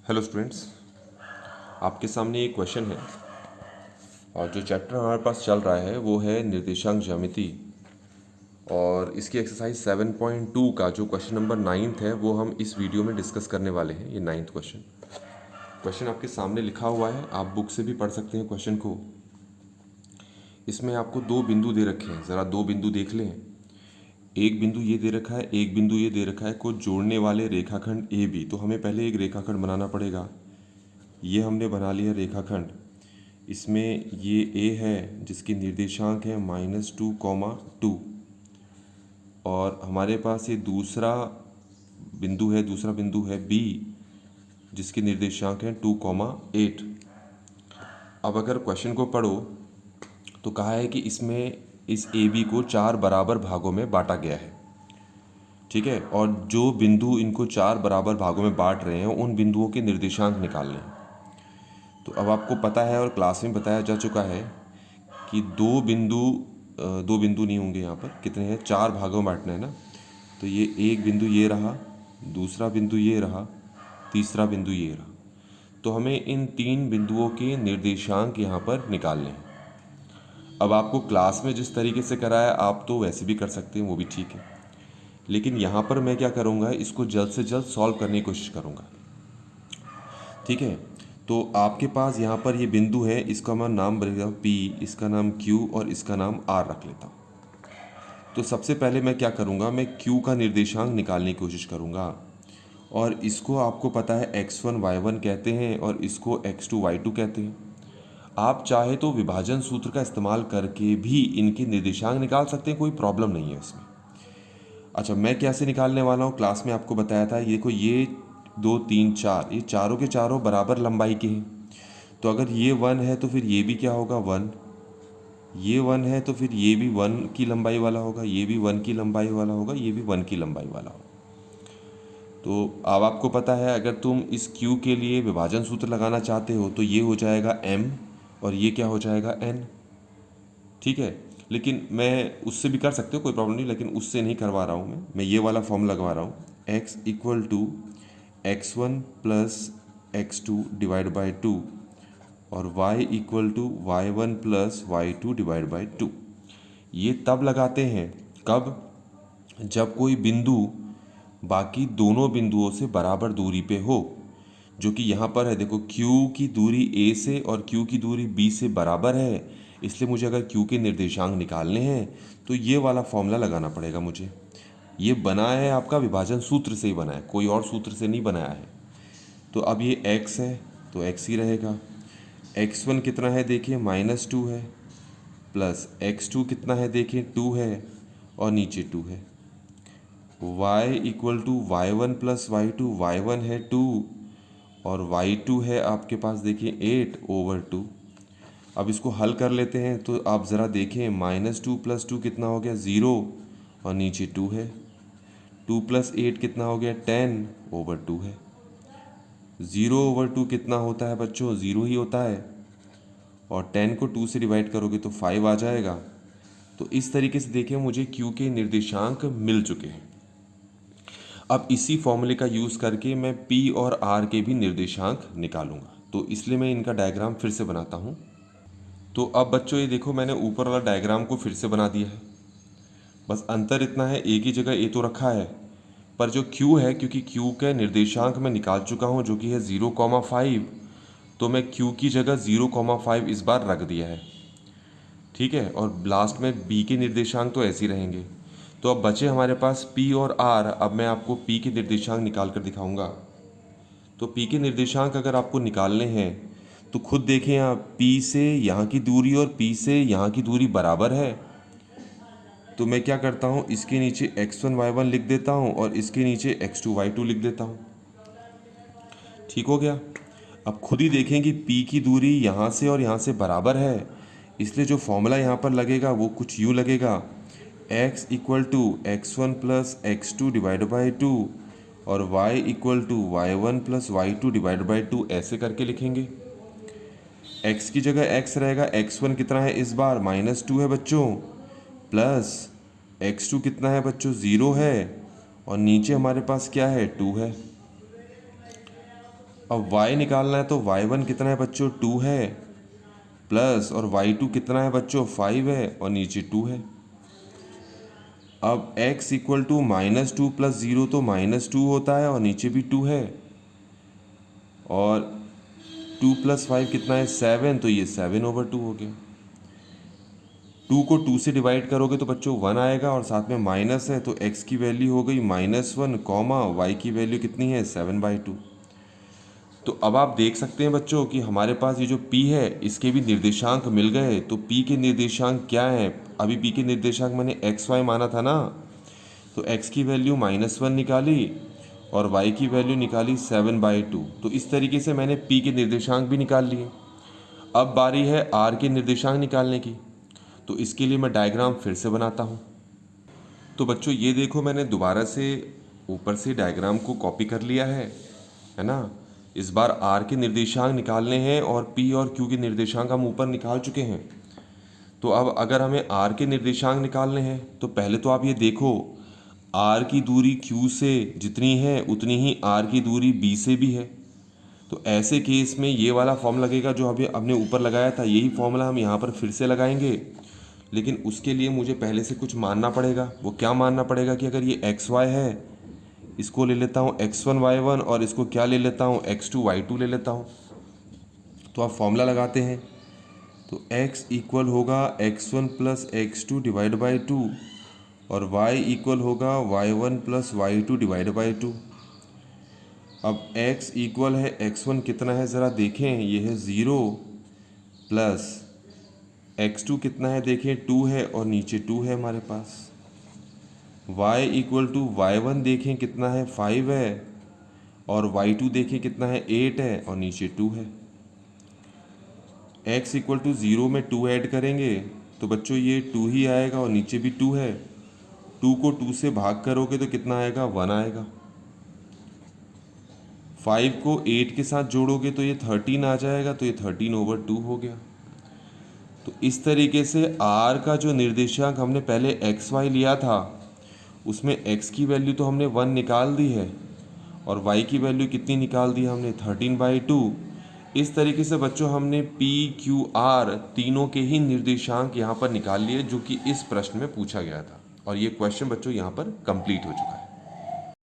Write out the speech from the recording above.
Hello students, आपके सामने एक क्वेश्चन है और जो चैप्टर हमारे पास चल रहा है वो है निर्देशांक ज्यामिति। और इसकी एक्सरसाइज 7.2 का जो क्वेश्चन नंबर 9 है वो हम इस वीडियो में डिस्कस करने वाले हैं। ये 9वां क्वेश्चन आपके सामने लिखा हुआ है, आप बुक से भी पढ़ सकते हैं क्वेश्चन को। इसमें आपको दो बिंदु दे रखे हैं, ज़रा दो बिंदु देख लें। एक बिंदु ये दे रखा है, एक बिंदु ये दे रखा है, को जोड़ने वाले रेखाखंड ए बी। तो हमें पहले एक रेखाखंड बनाना पड़ेगा। ये हमने बना लिया रेखाखंड। इसमें ये ए है जिसकी निर्देशांक है -2, और हमारे पास ये दूसरा बिंदु है बी जिसकी निर्देशांक है 2, 8। अब अगर क्वेश्चन को पढ़ो तो कहा है कि इसमें इस ए बी को 4 बराबर भागों में बांटा गया है, ठीक है। और जो बिंदु इनको 4 बराबर भागों में बांट रहे हैं उन बिंदुओं के निर्देशांक निकालने हैं। तो अब आपको पता है और क्लास में बताया जा चुका है कि दो बिंदु नहीं होंगे, यहाँ पर कितने हैं, 4 भागों में बांटना है ना। तो ये एक बिंदु ये रहा, दूसरा बिंदु ये रहा, तीसरा बिंदु ये रहा। तो हमें इन 3 बिंदुओं के निर्देशांक यहाँ पर निकालने हैं। अब आपको क्लास में जिस तरीके से कराया आप तो वैसे भी कर सकते हैं, वो भी ठीक है। लेकिन यहाँ पर मैं क्या करूँगा, इसको जल्द से जल्द सॉल्व करने की कोशिश करूँगा, ठीक है। तो आपके पास यहाँ पर ये बिंदु है, इसका मैं नाम बनेगा P, इसका नाम Q और इसका नाम R रख लेता हूँ। तो सबसे पहले मैं क्या करूँगा, मैं Q का निर्देशांक निकालने की कोशिश करूँगा। और इसको आपको पता है x1 y1 कहते हैं और इसको x2 y2 कहते हैं। आप चाहे तो विभाजन सूत्र का इस्तेमाल करके भी इनके निर्देशांक निकाल सकते हैं, कोई प्रॉब्लम नहीं है इसमें। अच्छा, मैं कैसे निकालने वाला हूँ, क्लास में आपको बताया था। ये देखो, ये 2 3 4, ये चारों के चारों बराबर लंबाई के हैं। तो अगर ये 1 है तो फिर ये भी क्या होगा, 1। ये 1 है तो फिर ये भी 1 की लंबाई वाला होगा, ये भी 1 की लंबाई वाला होगा, ये भी 1 की लंबाई वाला होगा। तो अब आपको पता है, अगर तुम इस Q के लिए विभाजन सूत्र लगाना चाहते हो तो ये हो जाएगा M और ये क्या हो जाएगा N, ठीक है। लेकिन मैं उससे भी कर सकते हो, कोई प्रॉब्लम नहीं, लेकिन उससे नहीं करवा रहा हूँ मैं ये वाला फॉर्म लगवा रहा हूँ। x = x1 + x2 / 2 और y = y1 + y2 / 2। ये तब लगाते हैं कब, जब कोई बिंदु बाकी दोनों बिंदुओं से बराबर दूरी पे हो, जो कि यहाँ पर है। देखो, Q की दूरी A से और Q की दूरी B से बराबर है, इसलिए मुझे अगर Q के निर्देशांक निकालने हैं तो ये वाला फॉर्मूला लगाना पड़ेगा मुझे। ये बना है आपका विभाजन सूत्र से ही बना है, कोई और सूत्र से नहीं बनाया है। तो अब ये x है तो x ही रहेगा। x1 कितना है देखिए, -2 है, प्लस x2 कितना है देखिए, 2 है, और नीचे 2 है। y = y1 + y2, y1 है 2 और y2 है आपके पास देखिए 8/2। अब इसको हल कर लेते हैं तो आप ज़रा देखें, -2 + 2 कितना हो गया, 0, और नीचे 2 है। 2 + 8 कितना हो गया, 10/2 है। 0/2 कितना होता है बच्चों, 0 ही होता है। और 10 को 2 से डिवाइड करोगे तो 5 आ जाएगा। तो इस तरीके से देखिए, मुझे Q के निर्देशांक मिल चुके हैं। अब इसी फॉर्मूले का यूज़ करके मैं P और R के भी निर्देशांक निकालूंगा। तो इसलिए मैं इनका डायग्राम फिर से बनाता हूँ। तो अब बच्चों ये देखो, मैंने ऊपर वाला डायग्राम को फिर से बना दिया है। बस अंतर इतना है, एक ही जगह A तो रखा है, पर जो Q है, क्योंकि Q के निर्देशांक मैं निकाल चुका हूँ जो कि है 0,5, तो मैं Q की जगह 0,5 इस बार रख दिया है, ठीक है। और लास्ट में B के निर्देशांक तो ऐसे ही रहेंगे। तो अब बचे हमारे पास P और R। अब मैं आपको P के निर्देशांक निकाल कर दिखाऊंगा। तो P के निर्देशांक अगर आपको निकालने हैं तो खुद देखें, यहाँ P से यहाँ की दूरी और P से यहाँ की दूरी बराबर है। तो मैं क्या करता हूँ, इसके नीचे x1 y1 लिख देता हूँ और इसके नीचे x2 y2 लिख देता हूँ, ठीक हो गया। अब खुद ही देखें कि P की दूरी यहाँ से और यहाँ से बराबर है, इसलिए जो फॉर्मूला यहाँ पर लगेगा वो कुछ यूँ लगेगा, x = x1 + x2 / 2 और y = y1 + y2 / 2, ऐसे करके लिखेंगे। x की जगह x रहेगा, x1 कितना है इस बार, -2 है बच्चों, प्लस x2 कितना है बच्चों, 0 है, और नीचे हमारे पास क्या है, 2 है। अब y निकालना है तो y1 कितना है बच्चों 2 है, प्लस और y2 कितना है बच्चों 5 है और नीचे 2 है। अब x इक्वल टू -2 + 0 तो -2 होता है और नीचे भी 2 है, और 2 + 5 कितना है 7, तो ये 7/2 हो गया। 2 को 2 से डिवाइड करोगे तो बच्चों 1 आएगा और साथ में माइनस है, तो x की वैल्यू हो गई -1 कॉमा y की वैल्यू कितनी है 7/2। तो अब आप देख सकते हैं बच्चों कि हमारे पास ये जो p है इसके भी निर्देशांक मिल गए। तो p के निर्देशांक क्या है, अभी p के निर्देशांक मैंने x y माना था ना, तो x की वैल्यू -1 निकाली और y की वैल्यू निकाली 7/2। तो इस तरीके से मैंने p के निर्देशांक भी निकाल लिए। अब बारी है r के निर्देशांक निकालने की, तो इसके लिए मैं डायग्राम फिर से बनाता हूँ। तो बच्चों ये देखो मैंने दोबारा से ऊपर से डायग्राम को कॉपी कर लिया है ना। इस बार r के निर्देशांक निकालने हैं और p और q के निर्देशांक हम ऊपर निकाल चुके हैं। तो अब अगर हमें r के निर्देशांक निकालने हैं तो पहले तो आप ये देखो r की दूरी q से जितनी है उतनी ही r की दूरी b से भी है। तो ऐसे केस में ये वाला फॉर्म लगेगा जो अभी हमने ऊपर लगाया था, यही फॉर्मूला हम यहाँ पर फिर से लगाएंगे। लेकिन उसके लिए मुझे पहले से कुछ मानना पड़ेगा। वो क्या मानना पड़ेगा कि अगर ये एक्स वाई है, इसको ले लेता हूँ x1 y1 और इसको क्या ले लेता हूँ x2 y2 ले लेता हूँ। तो आप फॉर्मूला लगाते हैं तो x इक्वल होगा x1 + x2 डिवाइड बाई 2 और y इक्वल होगा y1 + y2 डिवाइड बाई 2। अब x इक्वल है x1 कितना है ज़रा देखें, ये है 0 प्लस x2 कितना है देखें 2 है और नीचे 2 है हमारे पास। y इक्वल टू y1 देखें कितना है 5 है और y2 देखें कितना है 8 है और नीचे 2 है। x इक्वल टू 0 में 2 ऐड करेंगे तो बच्चों ये 2 ही आएगा और नीचे भी 2 है। 2 को 2 से भाग करोगे तो कितना आएगा 1 आएगा। 5 को 8 के साथ जोड़ोगे तो ये 13 आ जाएगा, तो ये 13/2 हो गया। तो इस तरीके से r का जो निर्देशांक हमने पहले एक्स वाई लिया था उसमें x की वैल्यू तो हमने 1 निकाल दी है और y की वैल्यू कितनी निकाल दी हमने 13/2। इस तरीके से बच्चों हमने p q r तीनों के ही निर्देशांक यहाँ पर निकाल लिए जो कि इस प्रश्न में पूछा गया था, और ये क्वेश्चन बच्चों यहाँ पर कंप्लीट हो चुका है।